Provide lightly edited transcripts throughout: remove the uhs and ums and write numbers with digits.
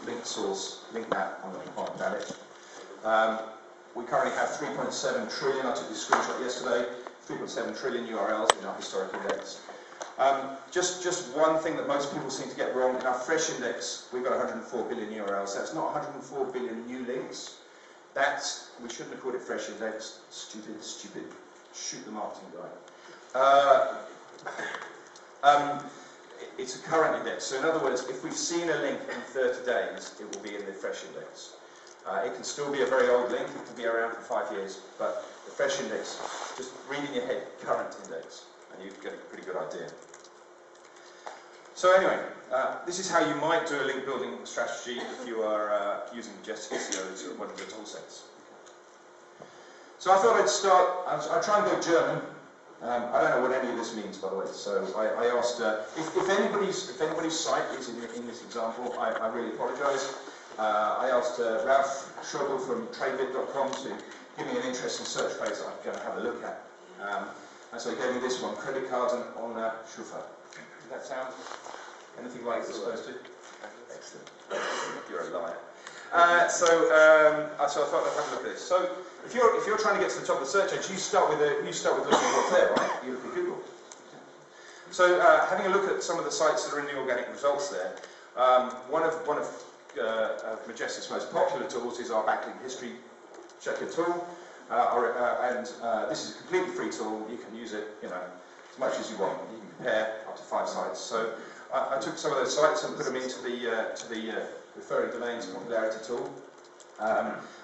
link source, link map on Majetic. We currently have 3.7 trillion, I took this screenshot yesterday, 3.7 trillion URLs in our historic index. Just one thing that most people seem to get wrong, in our fresh index, we've got 104 billion URLs. That's not 104 billion new links. We shouldn't have called it fresh index. Stupid. Shoot the marketing guy. It's a current index. So in other words, if we've seen a link in 30 days, it will be in the fresh index. It can still be a very old link. It can be around for 5 years. But the fresh index, just read in your head, current index, and you get a pretty good idea. So anyway, this is how you might do a link building strategy if you are using Majestic SEO as one of your tool sets. So I thought I'd start, I'll try and go German. I don't know what any of this means, by the way, so I asked, if anybody's site is in this example, I really apologise. I asked Ralph Schroebel from tradebit.com to give me an interesting search phrase that I'm going to have a look at. And so he gave me this one, credit cards on Schufa. Does that sound anything like it's supposed to? Excellent. You're a liar. So I thought I'd have a look at this. So if you're trying to get to the top of the search engine, you start with looking at what's there, right? You look at Google. So having a look at some of the sites that are in the organic results there, one of Majestic's most popular tools is our backlink history checker tool, and this is a completely free tool. You can use it, as much as you want. You can compare up to 5 sites. So I took some of those sites and put them into the referring domains popularity tool.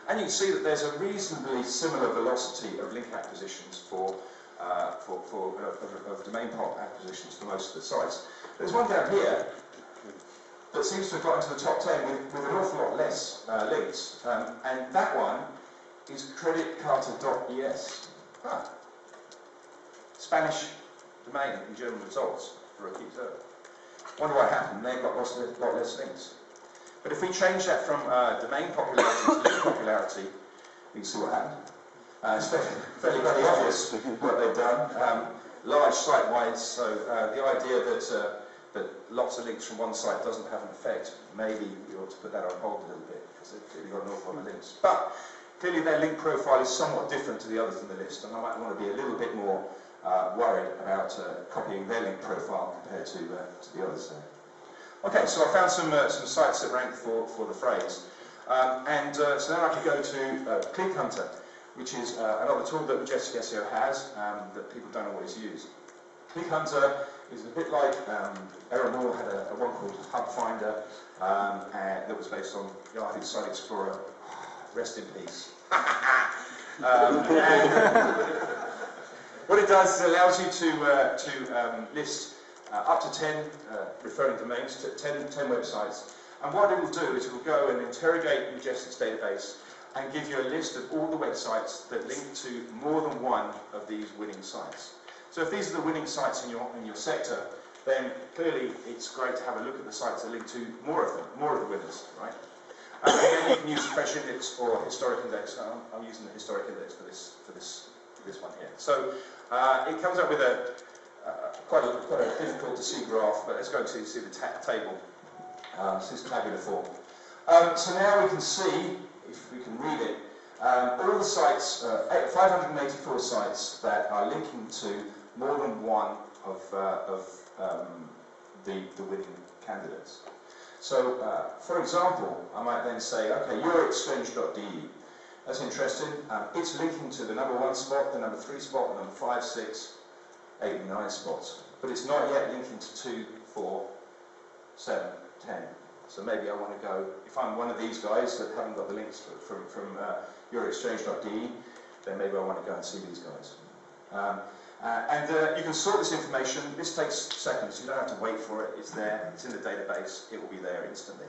And you can see that there's a reasonably similar velocity of link acquisitions of domain pop acquisitions for most of the sites. There's one down here that seems to have got into the top 10 with an awful lot less links, and that one is creditcarta.es. Spanish domain in German results for a key term. Wonder what happened. They've got a lot less links. But if we change that from domain popularity to link popularity, we can see what happened. It's fairly obvious what they've done. Large site-wide, so the idea that lots of links from one site doesn't have an effect, maybe we ought to put that on hold a little bit, because they've clearly got an awful lot of links. But clearly their link profile is somewhat different to the others in the list, and I might want to be a little bit more worried about copying their link profile compared to the others there. Okay, so I found some sites that rank for the phrase. So then I could go to Click Hunter, which is another tool that Majestic SEO has that people don't always use. Click Hunter is a bit like Aaron Moore had a one called Hub Finder that was based on Yahoo Site Explorer. Rest in peace. What it does is it allows you to list up to 10 referring domains, to 10 websites. And what it will do is it will go and interrogate Majestic's database and give you a list of all the websites that link to more than one of these winning sites. So if these are the winning sites in your sector, then clearly it's great to have a look at the sites that link to more of them, more of the winners, right? And again, you can use the fresh index or historic index. I'm using the historic index for this one here. So it comes up with quite a difficult to see graph, but let's go to see the table. This is tabular form. So now we can see, if we can read it, all the sites, 584 sites that are linking to more than one of the winning candidates. So, for example, I might then say, okay, yourexchange.de. That's interesting. It's linking to the number 1 spot, the number 3 spot, the number 5, 6, 8, and 9 spots. But it's not yet linking to 2, 4, 7, 10. So maybe I want to go, if I'm one of these guys that haven't got the links from yourexchange.de, then maybe I want to go and see these guys. You can sort this information. This takes seconds. You don't have to wait for it. It's there. It's in the database. It will be there instantly.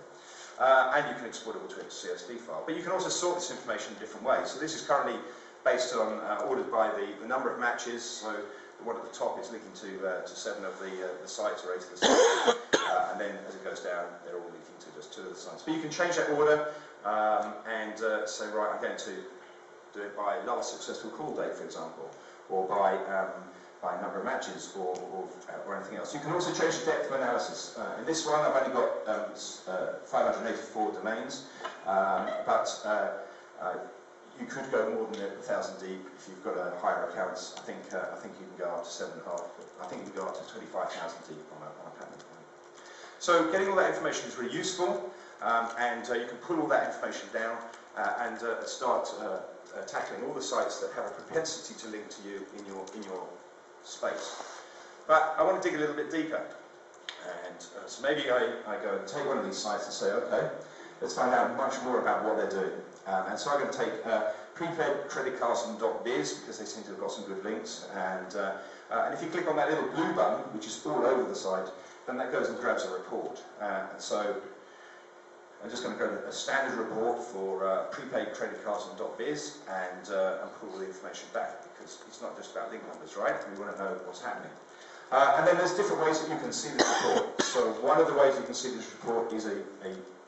And you can export it all to a CSV file. But you can also sort this information in different ways. So this is currently based on, ordered by the number of matches. So the one at the top is linking to 7 of the sites or 8 of the sites. And then as it goes down, they're all linking to just 2 of the sites. But you can change that order and say, right, I'm going to do it by last successful call date, for example, or by by number of matches or anything else. You can also change the depth of analysis. In this one, I've only got 584 domains, but you could go more than 1,000 deep if you've got a higher accounts. I think you can go up to 7.5. I think you can go up to 25,000 deep on a pattern. So getting all that information is really useful, and you can pull all that information down and start tackling all the sites that have a propensity to link to you in your space. But I want to dig a little bit deeper, and so maybe I go and take one of these sites and say, okay, let's find out much more about what they're doing. And so I'm going to take prepaid credit cards and .biz because they seem to have got some good links. And if you click on that little blue button, which is all over the site, then that goes and grabs a report. And so I'm just going to go to a standard report for prepaid credit cards and .biz and pull all the information back, because it's not just about link numbers, right? We want to know what's happening. And then there's different ways that you can see this report. So one of the ways you can see this report is a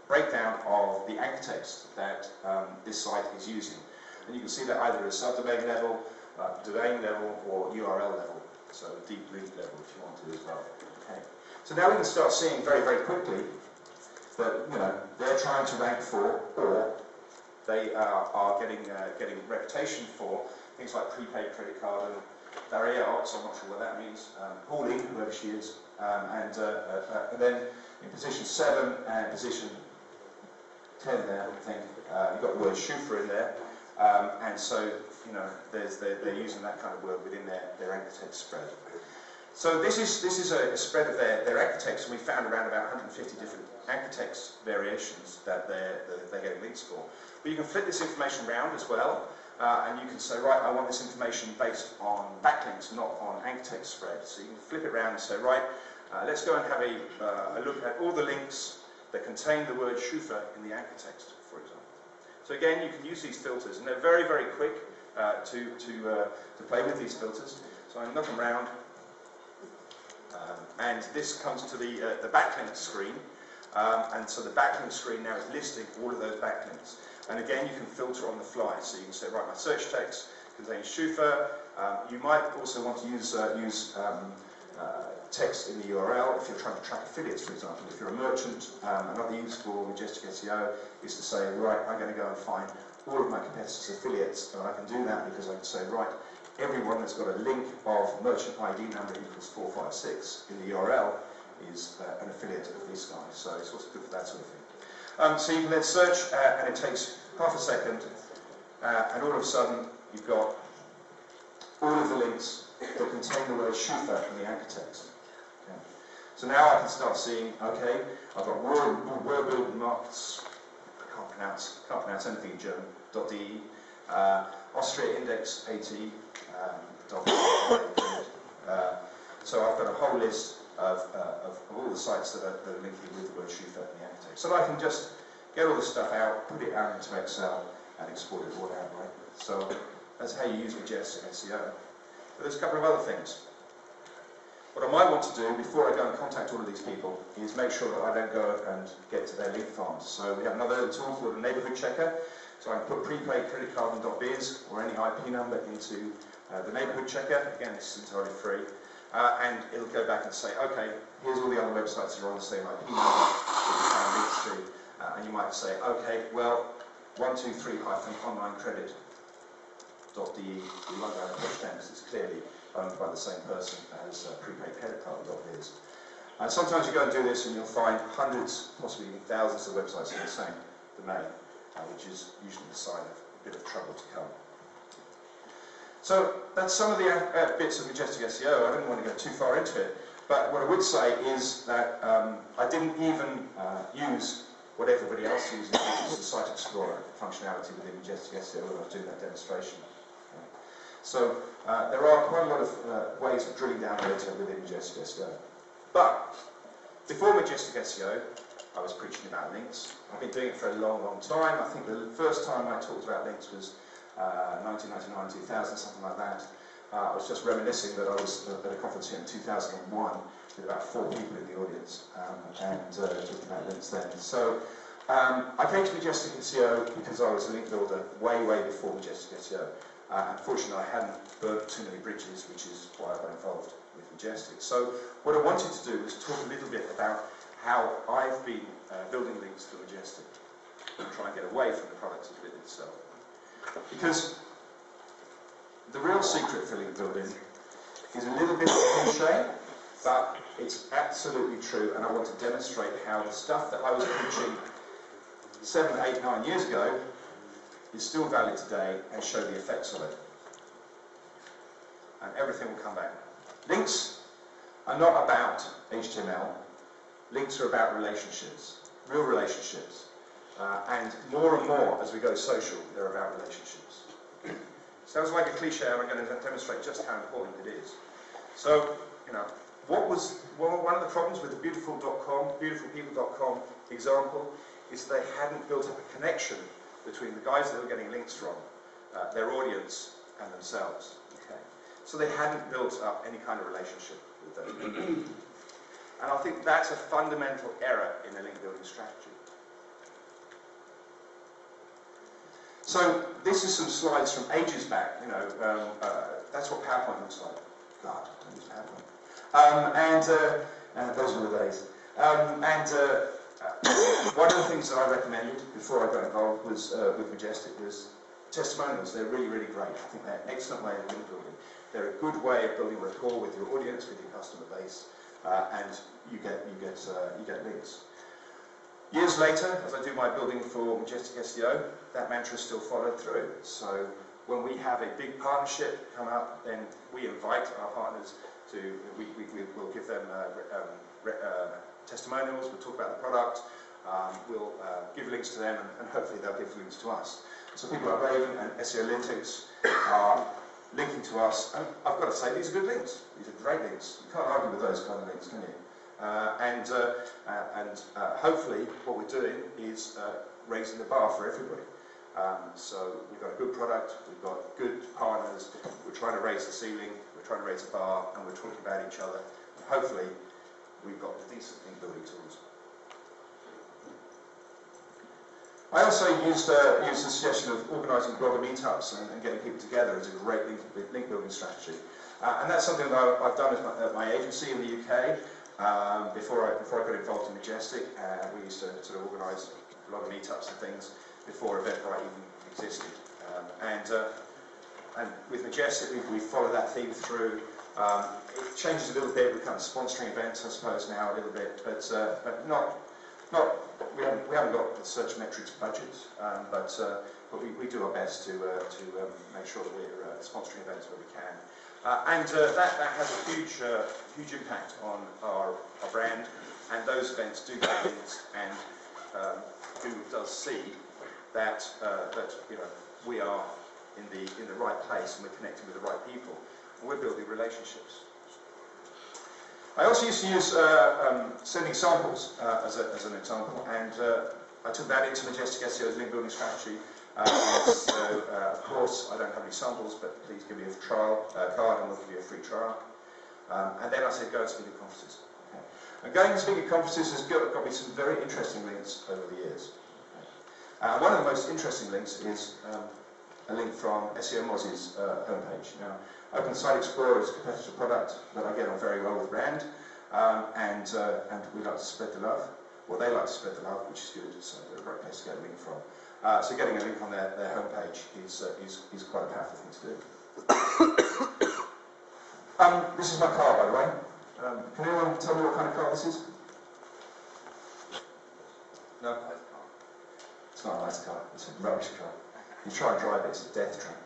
breakdown of the anchor text that this site is using. And you can see that either at subdomain level, domain level, or URL level. So deep link level if you want to as well. Okay. So now we can start seeing very, very quickly that they're trying to rank for, or they are getting reputation for things like prepaid credit card and Barrier-Ox, I'm not sure what that means, Pauline, whoever she is, and then in position 7 and position 10 there, I think, you've got the word Schufa in there, and so they're using that kind of word within their anchor text spread. So this is a spread of their anchor text, and we found around about 150 different anchor text variations that they're getting links for. But you can flip this information around as well, and you can say, right, I want this information based on backlinks, not on anchor text spread. So you can flip it around and say, right, let's go and have a look at all the links that contain the word Schufa in the anchor text, for example. So again, you can use these filters, and they're very, very quick to play with these filters. So I knock them around, and this comes to the backlink screen. And so the backlink screen now is listing all of those backlinks. And again, you can filter on the fly. So you can say, right, my search text contains Schufa. You might also want to use text in the URL if you're trying to track affiliates, for example. If you're a merchant, another use for Majestic SEO is to say, right, I'm going to go and find all of my competitors' affiliates, and I can do that because I can say, right, everyone that's got a link of merchant ID number equals 456 in the URL is an affiliate of this guy. So it's also good for that sort of thing. So you can then search, and it takes half a second, and all of a sudden you've got all of the links that contain the word Schufa in the anchor text. Okay. So now I can start seeing, okay, I've got Wordbuild Marks, I can't pronounce anything in German, .de, Austria Index AT, so I've got a whole list of all the sites that are linking with the word Schufa in the anchor text. So I can just get all this stuff out, put it out into Excel, and export it all out, right? So that's how you use Majestic SEO. But there's a couple of other things. What I might want to do before I go and contact all of these people is make sure that I don't go and get to their link farms. So we have another little tool called a neighborhood checker. So I can put prepaid credit card and .biz or any IP number into the neighborhood checker. Again, this is entirely free. And it'll go back and say, okay, here's all the other websites that are on the same IP number that you found links to. And you might say, okay, well, 123-onlinecredit.de, we won't go and push down because it's clearly owned by the same person as prepaid credit card.biz. And sometimes you go and do this and you'll find hundreds, possibly even thousands of websites in the same domain, which is usually the sign of a bit of trouble to come. So that's some of the bits of Majestic SEO. I didn't want to go too far into it, but what I would say is that I didn't even use what everybody else uses, which is the Site Explorer functionality within Majestic SEO when I was doing that demonstration. So there are quite a lot of ways of drilling down data within Majestic SEO. But before Majestic SEO, I was preaching about links. I've been doing it for a long, long time. I think the first time I talked about links was 1999, 2000, something like that. I was just reminiscing that I was at a conference here in 2001 with about 4 people in the audience and talking about links then. So I came to Majestic SEO because I was a link builder way, way before Majestic SEO. Unfortunately, I hadn't burnt too many bridges, which is why I got involved with Majestic. So what I wanted to do was talk a little bit about how I've been building links for Majestic and try and get away from the product as it itself. Because the real secret for link building is a little bit of a cliche, but it's absolutely true, and I want to demonstrate how the stuff that I was preaching 7, 8, 9 years ago is still valid today, and show the effects of it. And everything will come back. Links are not about HTML. Links are about relationships, real relationships. And more and more, as we go social, they're about relationships. Sounds like a cliche, and I'm going to demonstrate just how important it is. So, one of the problems with the beautifulpeople.com example is they hadn't built up a connection between the guys they were getting links from, their audience, and themselves. Okay. So they hadn't built up any kind of relationship with them. And I think that's a fundamental error in the link building strategy. So this is some slides from ages back. That's what PowerPoint looks like. God, I don't use PowerPoint. Those were the days. One of the things that I recommended before I got involved was with Majestic was testimonials. They're really, really great. I think they're an excellent way of link building. They're a good way of building rapport with your audience, with your customer base, and you get links. Years later, as I do my building for Majestic SEO, that mantra still followed through. So when we have a big partnership come up, then we invite our partners to, we'll give them testimonials, we'll talk about the product, we'll give links to them, and hopefully they'll give links to us. So people like Raven and SEOcampixx are linking to us, and I've got to say, these are good links. These are great links. You can't argue with those kind of links, can you? Hopefully what we're doing is raising the bar for everybody. So we've got a good product, we've got good partners, we're trying to raise the ceiling, we're trying to raise the bar, and we're talking about each other. And hopefully we've got decent link building tools. I also used the suggestion of organising blogger meetups and getting people together as a great link building strategy. And that's something that I've done at my agency in the UK. Before I got involved in Majestic, we used to sort of organise blogger meetups and things before Eventbrite even existed. And with Majestic, we follow that theme through. It changes a little bit. We're kind of sponsoring events, I suppose, now a little bit, but we haven't got the search metrics budget, but we do our best to make sure that we're sponsoring events where we can. That has a huge impact on our brand, and those events do get links, and who does see that we are in the right place, and we're connecting with the right people, and we're building relationships. I also used to use sending samples as an example, and I took that into Majestic SEO's link building strategy. So, of course, I don't have any samples, but please give me a trial card and we'll give you a free trial. And then I said, go and speak at conferences. Okay. And going and speak at conferences has got me some very interesting links over the years. Okay. One of the most interesting links is a link from SEO Moz's homepage. Now, Open Site Explorer is a competitor product that I get on very well with brand, and we like to spread the love. Well, they like to spread the love, which is good, so they're a great place to get a link from. So getting a link on their homepage is quite a powerful thing to do. This is my car, by the way. Can anyone tell me what kind of car this is? No? It's not a nice car. It's a rubbish car. You try and drive it, it's a death trap.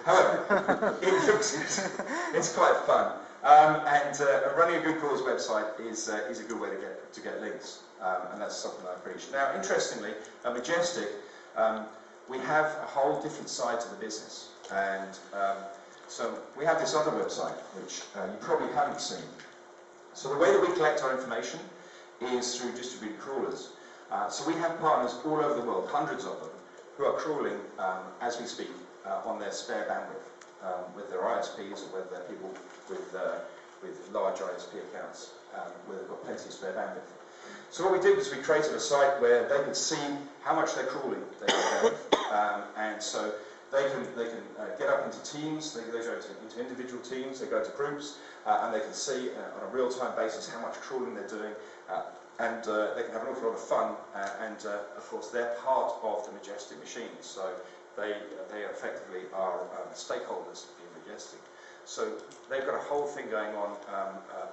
However, it looks good. It's quite fun. And running a good cause website is a good way to get links. And that's something that I preach. Now, interestingly, at Majestic, we have a whole different side to the business. And so we have this other website, which you probably haven't seen. So the way that we collect our information is through distributed crawlers. So we have partners all over the world, hundreds of them, who are crawling as we speak on their spare bandwidth, with their ISPs or whether they're people with large ISP accounts where they've got plenty of spare bandwidth. So what we did was we created a site where they could see how much they're crawling, and so they can get up into teams, they go into individual teams, they go to groups, and they can see on a real-time basis how much crawling they're doing, and they can have an awful lot of fun, and of course they're part of the Majestic machine, so they effectively are stakeholders in Majestic. So they've got a whole thing going on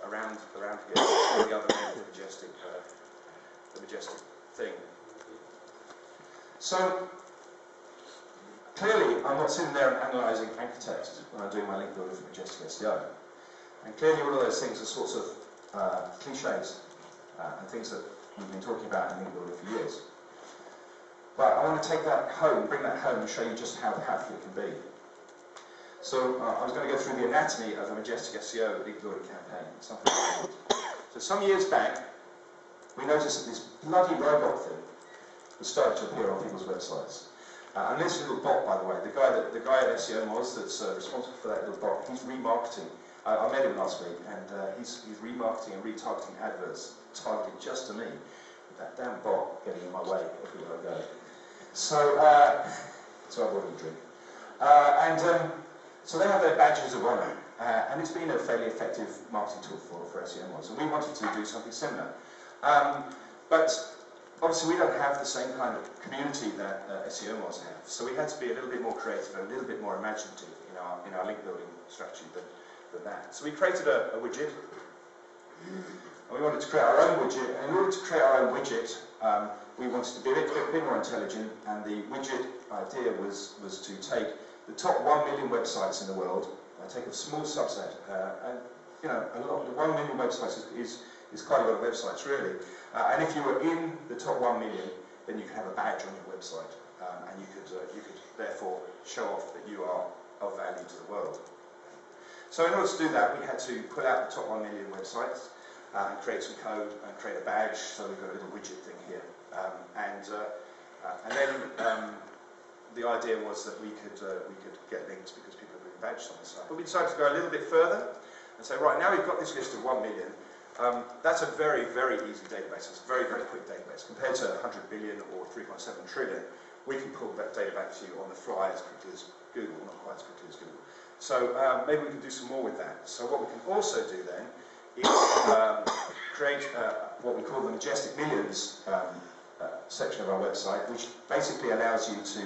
around here, at the other end of the Majestic thing. So clearly, I'm not sitting there and analysing anchor text when I'm doing my link builder for Majestic SEO. And clearly, all of those things are sorts of cliches and things that we've been talking about in link builder for years. But I want to take that home, bring that home, and show you just how powerful it can be. So I was going to go through the anatomy of a Majestic SEO link building campaign. Something like that. So some years back, we noticed that this bloody robot thing was starting to appear on people's websites. And this little bot, by the way, the guy at SEOcampixx that's responsible for that little bot, he's remarketing. I met him last week, and he's remarketing and retargeting adverts targeted just to me, with that damn bot getting in my way everywhere I go. So I bought him a drink. So they have their badges of honour, and it's been a fairly effective marketing tool for SEOcampixx, and we wanted to do something similar. But obviously we don't have the same kind of community that SEOcampixx have, so we had to be a little bit more creative and a little bit more imaginative in our link building strategy than that. So we created a widget, and we wanted to create our own widget, and in order to create our own widget, we wanted to be a bit more intelligent, and the widget idea was to take the top 1 million websites in the world, take a small subset, and a lot. 1 million websites is quite a lot of websites, really. And if you were in the top 1 million, then you could have a badge on your website, and you could therefore show off that you are of value to the world. So in order to do that, we had to pull out the top 1 million websites and create some code and create a badge. So we've got a little widget thing here, and then the idea was that we could get links because people are being badged on the site. But we decided to go a little bit further and say, right, now we've got this list of 1 million. That's a very, very easy database. It's a very, very quick database. Compared to 100 billion or 3.7 trillion, we can pull that data back to you on the fly as quickly as Google, not quite as quickly as Google. So maybe we can do some more with that. So what we can also do then is create what we call the Majestic Millions section of our website, which basically allows you to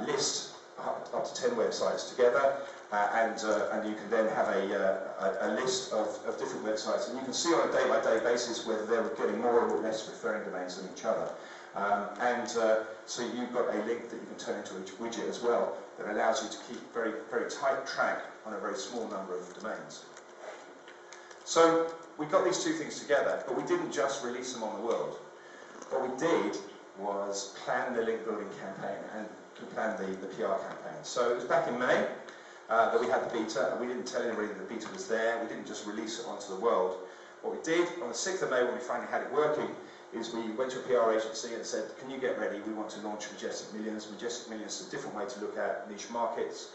list up to 10 websites together, and you can then have a list of different websites, and you can see on a day-by-day basis whether they're getting more or less referring domains than each other. So you've got a link that you can turn into a widget as well that allows you to keep very, very tight track on a very small number of domains. So we got these two things together, but we didn't just release them on the world. What we did was plan the link building campaign and plan the PR campaign. So it was back in May that we had the beta, and we didn't tell anybody that the beta was there. We didn't just release it onto the world. What we did on the 6th of May, when we finally had it working, is we went to a PR agency and said, can you get ready? We want to launch Majestic Millions. Majestic Millions is a different way to look at niche markets.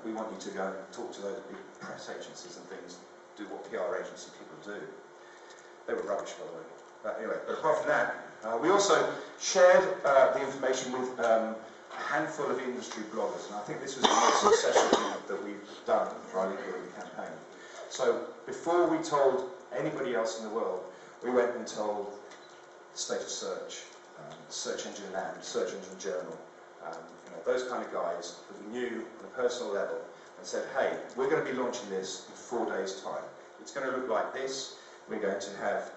We want you to go and talk to those big press agencies and things, do what PR agency people do. They were rubbish, by the way. But anyway, but apart from that, we also shared the information with a handful of industry bloggers, and I think this was the most successful thing that we've done for our link building campaign. So before we told anybody else in the world, we went and told State of Search, Search Engine Land, Search Engine Journal, those kind of guys that we knew on a personal level, and said, hey, we're going to be launching this in 4 days' time. It's going to look like this. We're going to have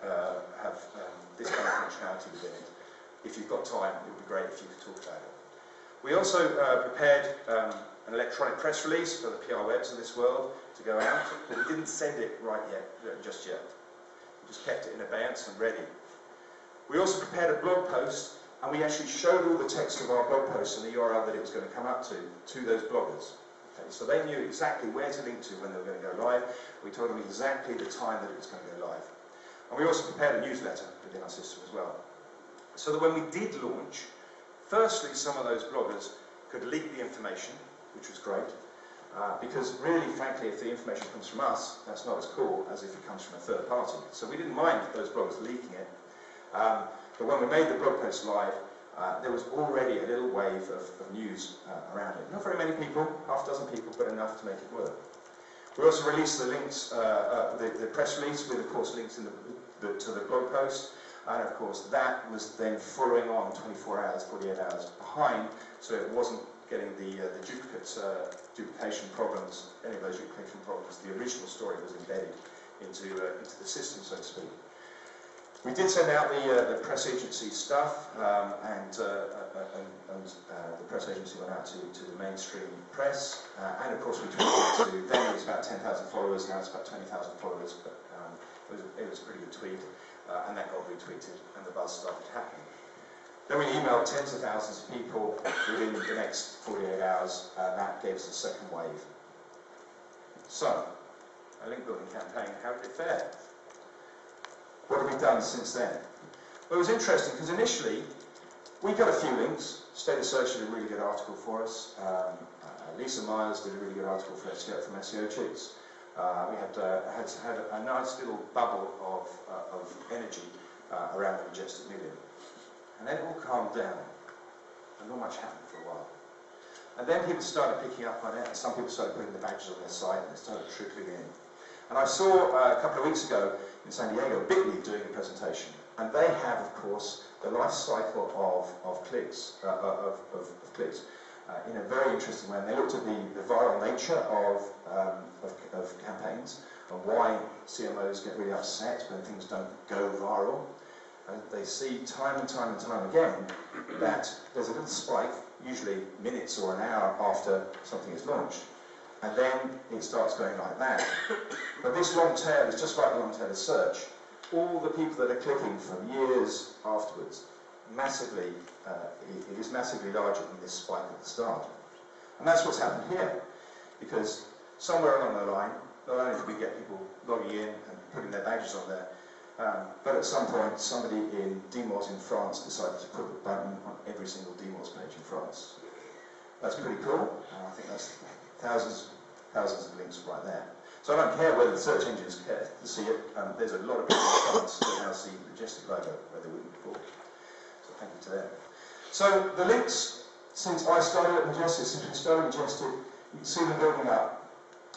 this kind of functionality within it. If you've got time, it would be great if you could talk about it. We also prepared an electronic press release for the PR webs of this world to go out, but we didn't send it just yet. We just kept it in abeyance and ready. We also prepared a blog post, and we actually showed all the text of our blog post and the URL that it was going to come up to those bloggers. Okay, so they knew exactly where to link to when they were going to go live. We told them exactly the time that it was going to go live. And we also prepared a newsletter within our system as well. So that when we did launch, firstly, some of those bloggers could leak the information, which was great, because really, frankly, if the information comes from us, that's not as cool as if it comes from a third party. So we didn't mind those bloggers leaking it. But when we made the blog post live, there was already a little wave of news around it. Not very many people, half a dozen people, but enough to make it work. We also released the links, the press release with, of course, links in to the blog post. And of course, that was then following on 24 hours, 48 hours behind, so it wasn't getting the duplication problems, any of those duplication problems. The original story was embedded into the system, so to speak. We did send out the press agency stuff, and the press agency went out to the mainstream press, and of course we tweeted to, then it was about 10,000 followers, now it's about 20,000 followers, but it was a pretty good tweet. And that got retweeted, and the buzz started happening. Then we emailed tens of thousands of people within the next 48 hours, and that gave us a second wave. So, a link building campaign, how did it fare? What have we done since then? Well, it was interesting, because initially, we got a few links. State of Search did a really good article for us. Lisa Myers did a really good article from SEOcampixx. We had a nice little bubble of energy around the Majestic million. And then it all calmed down, and not much happened for a while. And then people started picking up on it, and some people started putting the badges on their site, and it started trickling in. And I saw a couple of weeks ago in San Diego, Bitly doing a presentation, and they have, of course, the life cycle of clicks, in a very interesting way. And they looked at the viral nature of campaigns and why CMOs get really upset when things don't go viral. And they see time and time and time again that there's a little spike, usually minutes or an hour after something is launched, and then it starts going like that. But this long tail is just like the long tail of search. All the people that are clicking from years afterwards, massively, it is massively larger than this spike at the start. And that's what's happened here, because somewhere along the line, not only did we get people logging in and putting their badges on there, but at some point somebody in DMOS in France decided to put a button on every single DMOS page in France. That's pretty cool. I think that's thousands of links right there. So I don't care whether the search engines care to see it. There's a lot of people in France that now see the Majestic logo where they wouldn't before. So thank you to them. So the links, since I started at Majestic, since we started Majestic, you can see them building up.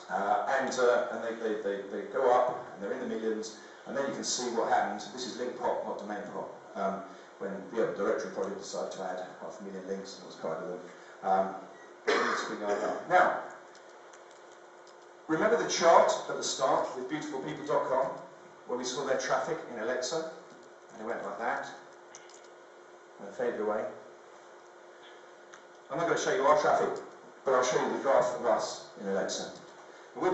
And they go up, and they're in the millions, and then you can see what happens. This is link pop, not domain pop. When the Open Directory project decided to add 500,000 links, and it was kind of them. Now, remember the chart at the start with beautifulpeople.com, where we saw their traffic in Alexa, and it went like that, and it faded away. I'm not going to show you our traffic, but I'll show you the graph of us in Alexa. We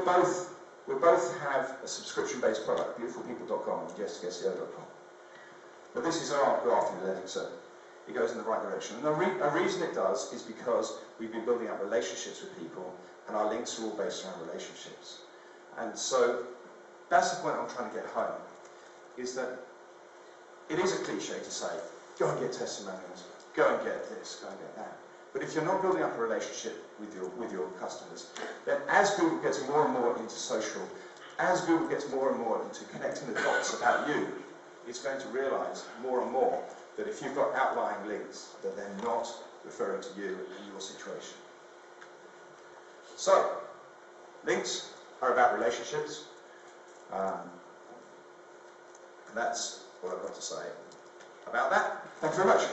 both have a subscription-based product, beautifulpeople.com and majestic.seo.com. But this is our graph in Alexa. It goes in the right direction. And the reason it does is because we've been building up relationships with people, and our links are all based around relationships. And so that's the point I'm trying to get home, is that it is a cliche to say, go and get testimonials, go and get this, go and get that. But if you're not building up a relationship with your customers, then as Google gets more and more into social, as Google gets more and more into connecting the dots about you, it's going to realize more and more that if you've got outlying links, that they're not referring to you and your situation. So, links are about relationships. And that's what I've got to say about that. Thank you very much.